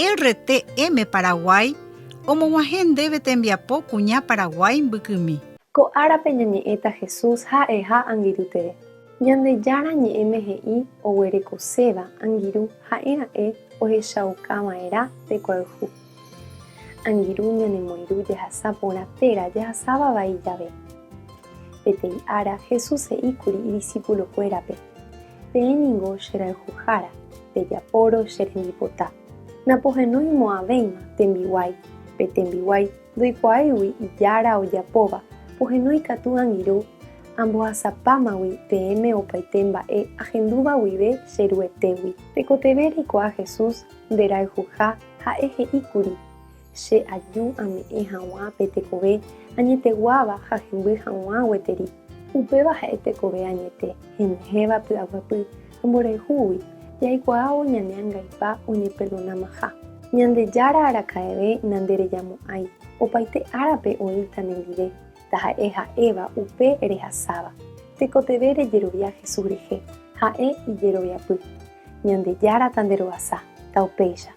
LRTM Paraguay omog̃uahẽ ndéve tembiapo kuña Paraguay mbykymi. Ko árape ñañe'ẽta Jesús ha'e ha angirũ teve. Ñandejára ñe'ẽme he'i oguerekoséva angirũ ha'e ohechaukava'erã tekoayhu. Angirũ ñanemoirũ jahasa porã térã jahasáva vai jave. Peteĩ ára Jesús he'íkuri idiscípulokuérape: peẽniko cherayhuhára, pejapóro che rembipota. Napohenóimo'ãvéima tembiguái, pe tembiguái ndoikuaáigui ijára ojapóva, pohenói katu angirũ ambohasapámagui peẽme opaite mba'e ahendúva guive cheruetégui. Tekotevẽ reikuaa Jesús nderayhuha ha'e he'íkuri: che aju ame'ẽ hag̃ua pe tekove añeteguáva ha hemby hag̃ua gueteri. Upéva ha'e tekove añete henyhẽva py'aguapy amborayhúgui. Jaikuaávo ñane ãngaipa oñeperdonamaha. Ñandejára araka'eve nanderejamo'ãi. Opaite árape oĩta nendive, taha'e ha'éva upe rehasáva. Tekotevẽ rejerovia Jesús rehe, ha'e ijeroviapy. Ñandejára tanderovasa, ta upéicha.